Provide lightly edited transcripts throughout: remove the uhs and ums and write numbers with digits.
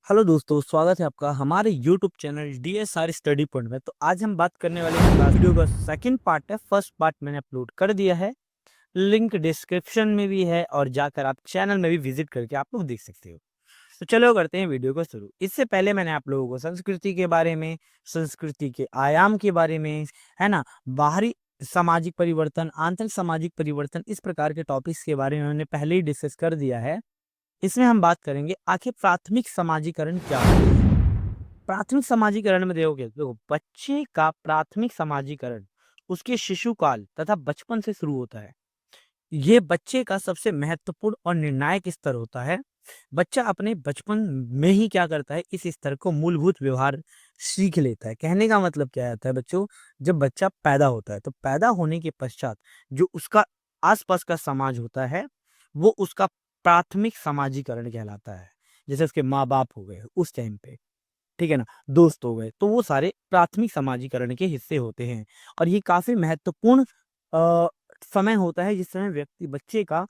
Hello दोस्तों, स्वागत है आपका हमारे YouTube channel DSR study point में। तो आज हम बात करने वाले हैं क्लास वीडियो का सेकंड पार्ट है। फर्स्ट पार्ट मैंने अपलोड कर दिया है, लिंक डिस्क्रिप्शन में भी है और जाकर आप चैनल में भी विजिट करके आप लोग देख सकते हो। तो चलो करते हैं वीडियो को शुरू। इससे पहले मैंने आप लोगों को संस्कृति के बारे में, संस्कृति के आयाम के बारे में, है ना, बाहरी सामाजिक परिवर्तन, आंतरिक सामाजिक परिवर्तन, इस प्रकार के टॉपिक्स के बारे में मैंने पहले ही डिस्कस कर दिया है। इसमें हम बात करेंगे आखिर प्राथमिक समाजीकरण क्या होता है। प्राथमिक समाजीकरण में देखो बच्चे का प्राथमिक समाजीकरण उसके शिशु काल तथा बचपन से शुरू होता है। ये बच्चे का सबसे महत्वपूर्ण और निर्णायक स्तर होता है। बच्चा अपने बचपन में ही क्या करता है, इस स्तर को मूलभूत व्यवहार सीख लेता है। कहने का मतलब क्या आता है बच्चों, जब बच्चा पैदा होता है तो पैदा होने के पश्चात जो उसका आसपास का समाज होता है वो उसका प्राथमिक समाजीकरण कहलाता है। जैसे उसके माँ बाप हो गए उस टाइम पे, ठीक है ना, दोस्त हो गए, तो वो सारे प्राथमिक समाजीकरण के हिस्से होते हैं। और ये काफी महत्वपूर्ण अ, समय होता है जिस समय व्यक्ति बच्चे का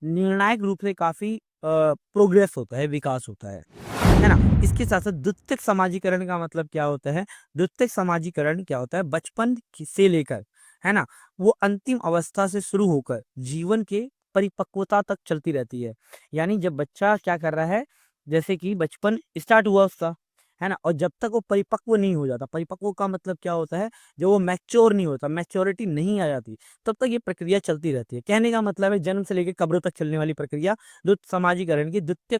निर्णायक रूप से काफी प्रोग्रेस होता है, विकास होता है ना। इसके साथ साथ द्वितीयक समाजीकरण का मतलब क्या होता है। द्वितीयक समाजीकरण क्या होता है, बचपन से लेकर, है ना, वो अंतिम अवस्था से शुरू होकर जीवन के परिपक्वता तक चलती रहती है। यानी जब बच्चा क्या कर रहा है, जैसे कि बचपन स्टार्ट हुआ उसका, है ना, और जब तक वो परिपक्व नहीं हो जाता, परिपक्व का मतलब क्या होता है, जब वो मैच्योर नहीं होता, मैच्योरिटी नहीं आ जाती, तब तक ये प्रक्रिया चलती रहती है। कहने का मतलब है जन्म से लेकर कब्र तक चलने वाली प्रक्रिया जो समाजीकरण की द्वितीय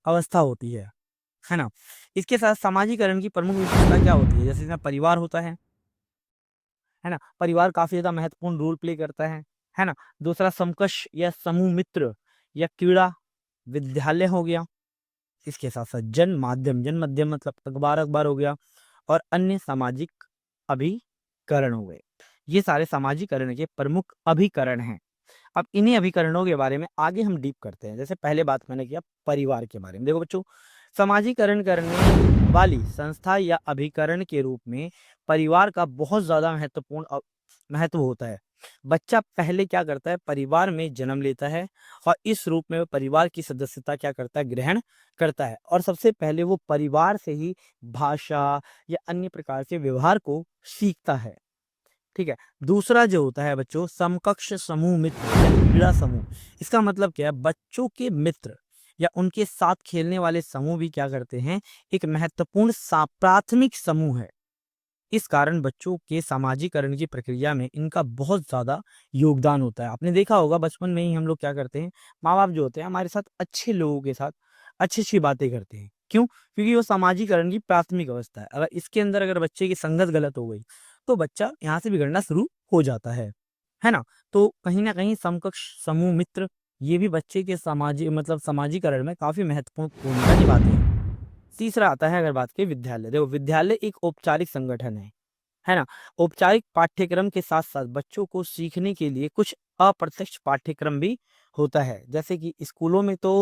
अवस्था होती है ना। इसके साथ समाजीकरण की प्रमुख विशेषता क्या होती है, जैसे इसमें परिवार होता है ना, परिवार काफी ज्यादा महत्वपूर्ण रोल प्ले करता है ना। दूसरा समकक्ष या समूह मित्र या क्रीड़ा, विद्यालय हो गया। इसके साथ साथ जन माध्यम मतलब अखबार अखबार हो गया, और अन्य सामाजिक अभिकरण हो गए। ये सारे सामाजिकरण के प्रमुख अभिकरण हैं। अब इन्हीं अभिकरणों के बारे में आगे हम डीप करते हैं। जैसे पहले बात मैंने किया परिवार के बारे में। देखो बच्चों, समाजीकरण करने वाली संस्था या अभिकरण के रूप में परिवार का बहुत ज्यादा महत्व होता है। बच्चा पहले क्या करता है, परिवार में जन्म लेता है और इस रूप में वो परिवार की सदस्यता क्या करता है, ग्रहण करता है। और सबसे पहले वो परिवार से ही भाषा या अन्य प्रकार के व्यवहार को सीखता है, ठीक है। दूसरा जो होता है बच्चों, समकक्ष समूह मित्र या क्रीड़ा समूह। इसका मतलब क्या है, बच्चों के मित्र या उनके साथ खेलने वाले समूह भी क्या करते हैं, एक महत्वपूर्ण प्राथमिक समूह है। इस कारण बच्चों के सामाजिकरण की प्रक्रिया में इनका बहुत ज्यादा योगदान होता है। आपने देखा होगा बचपन में ही हम लोग क्या करते हैं, माँ बाप जो होते हैं हमारे साथ अच्छे लोगों के साथ अच्छी अच्छी बातें करते हैं। क्यों? क्योंकि वो सामाजिकरण की प्राथमिक अवस्था है। अगर इसके अंदर अगर बच्चे की संगत गलत हो गई तो बच्चा यहाँ से बिगड़ना शुरू हो जाता है ना। तो कहीं ना कहीं समकक्ष समूह मित्र ये भी बच्चे के समाजीकरण में काफी महत्वपूर्ण भूमिका निभाते हैं। तीसरा आता है अगर बात की विद्यालय। देखो विद्यालय एक औपचारिक संगठन है ना। औपचारिक पाठ्यक्रम के साथ साथ बच्चों को सीखने के लिए कुछ अप्रत्यक्ष पाठ्यक्रम भी होता है। जैसे कि स्कूलों में तो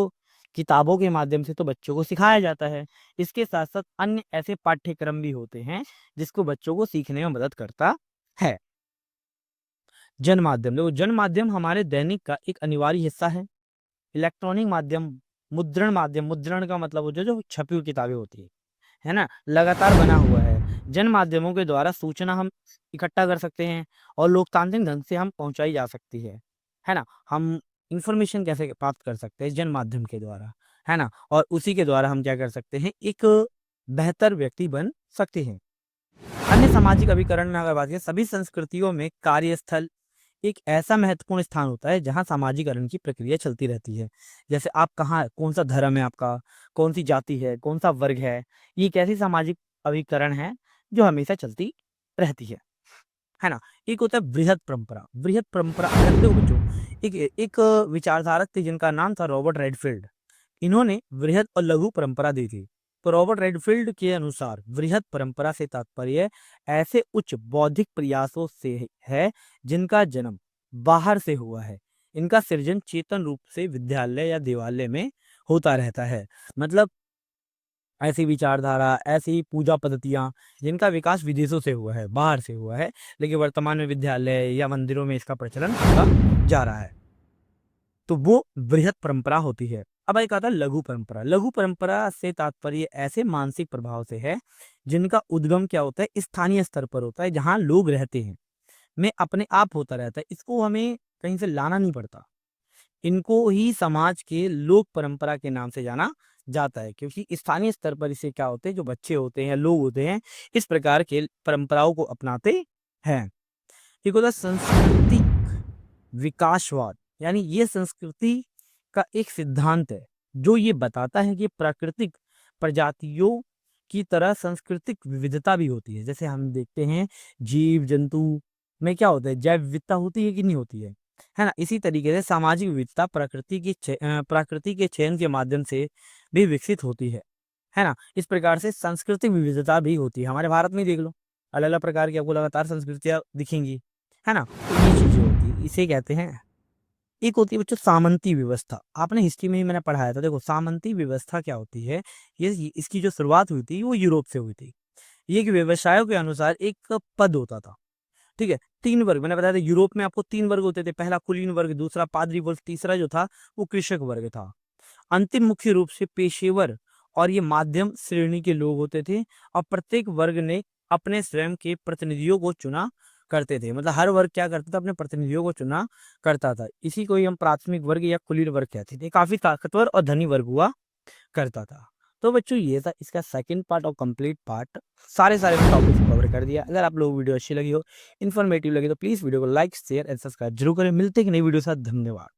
किताबों के माध्यम से तो बच्चों को सिखाया जाता है। इसके साथ साथ अन्य ऐसे पाठ्यक्रम भी होते हैं जिसको बच्चों को सीखने में मदद करता है। जन माध्यम, देखो जन माध्यम हमारे दैनिक का एक अनिवार्य हिस्सा है। इलेक्ट्रॉनिक माध्यम, मुद्रण माध्यम, मुद्रण का मतलब हो जो जो छपी हुई किताबें होती है ना, लगातार बना हुआ है। जन माध्यमों के द्वारा सूचना हम इकट्ठा कर सकते हैं और लोकतांत्रिक ढंग से हम पहुंचाई जा सकती है ना। हम इंफॉर्मेशन कैसे प्राप्त कर सकते हैं, जन माध्यम के द्वारा, है ना। और उसी के द्वारा हम क्या कर सकते हैं, एक बेहतर व्यक्ति बन सकते हैं। अन्य सामाजिक अभिकरण में अगर बात करें, सभी संस्कृतियों में कार्यस्थल एक ऐसा महत्वपूर्ण स्थान होता है जहाँ सामाजिकरण की प्रक्रिया चलती रहती है। जैसे आप कहाँ, कौन सा धर्म है आपका, कौन सी जाति है, कौन सा वर्ग है, ये एक ऐसी सामाजिक अभिकरण है जो हमेशा चलती रहती है ना। एक होता है बृहद परंपरा। बृहद परंपरा रखते हो बच्चों, एक एक विचारधारक थे जिनका नाम था रॉबर्ट रेडफील्ड। इन्होंने वृहद और लघु परंपरा दी थी। तो रॉबर्ट रेडफील्ड के अनुसार वृहद परंपरा से तात्पर्य ऐसे उच्च बौद्धिक प्रयासों से है जिनका जन्म बाहर से हुआ है। इनका सृजन चेतन रूप से विद्यालय या देवालय में होता रहता है। मतलब ऐसी विचारधारा, ऐसी पूजा पद्धतियां जिनका विकास विदेशों से हुआ है, बाहर से हुआ है, लेकिन वर्तमान में विद्यालय या मंदिरों में इसका प्रचलन होता जा रहा है। तो वो बृहद परंपरा होती है। अब एक आता है लघु परंपरा। लघु परंपरा से तात्पर्य ऐसे मानसिक प्रभाव से है जिनका उद्गम क्या होता है, स्थानीय स्तर पर होता है, जहाँ लोग रहते हैं, में अपने आप होता रहता है। इसको हमें कहीं से लाना नहीं पड़ता। इनको ही समाज के लोक परंपरा के नाम से जाना जाता है, क्योंकि स्थानीय स्तर पर इसे क्या होते हैं, जो बच्चे होते हैं या लोग होते हैं, इस प्रकार के परंपराओं को अपनाते हैं। एक होता है सांस्कृतिक विकासवाद, यानी ये संस्कृति का एक सिद्धांत है जो ये बताता है कि प्राकृतिक प्रजातियों की तरह सांस्कृतिक विविधता भी होती है। जैसे हम देखते हैं जीव जंतु में क्या होता है, जैव विविधता होती है कि नहीं होती है ना। इसी तरीके से सामाजिक विविधता प्रकृति के चयन के माध्यम से भी विकसित होती है ना। इस प्रकार से सांस्कृतिक विविधता भी होती है। हमारे भारत में ही देख लो, अलग अलग प्रकार की आपको लगातार संस्कृतियां दिखेंगी, है ना। तो ये चीजें होती है, इसे कहते हैं। एक होती है बच्चों सामंती व्यवस्था। आपने हिस्ट्री में ही मैंने पढ़ाया था। देखो सामंती व्यवस्था क्या होती है, ये इसकी जो शुरुआत हुई थी वो यूरोप से हुई थी। ये कि व्यवसायों के अनुसार एक पद होता था, ठीक है। 3 वर्ग मैंने बताया था, यूरोप में आपको 3 वर्ग होते थे। पहला कुलीन वर्ग, दूसरा पादरी वर्ग, तीसरा जो था वो कृषक वर्ग था। अंतिम मुख्य रूप से पेशेवर और ये माध्यम श्रेणी के लोग होते थे, और प्रत्येक वर्ग ने अपने स्वयं के प्रतिनिधियों को चुना करते थे। मतलब हर वर्ग क्या करता था, अपने प्रतिनिधियों को चुना करता था। इसी को ही हम प्राथमिक वर्ग या कुलीन वर्ग कहते थे। काफी ताकतवर और धनी वर्ग हुआ करता था। तो बच्चों ये था इसका सेकंड पार्ट और कंप्लीट पार्ट। सारे टॉपिक कवर कर दिया। अगर आप लोगों को वीडियो अच्छी लगी हो, इन्फॉर्मेटिव लगी, तो प्लीज वीडियो को लाइक शेयर एंड सब्सक्राइब जरूर करें। मिलते हैं एक नई वीडियो के साथ। धन्यवाद।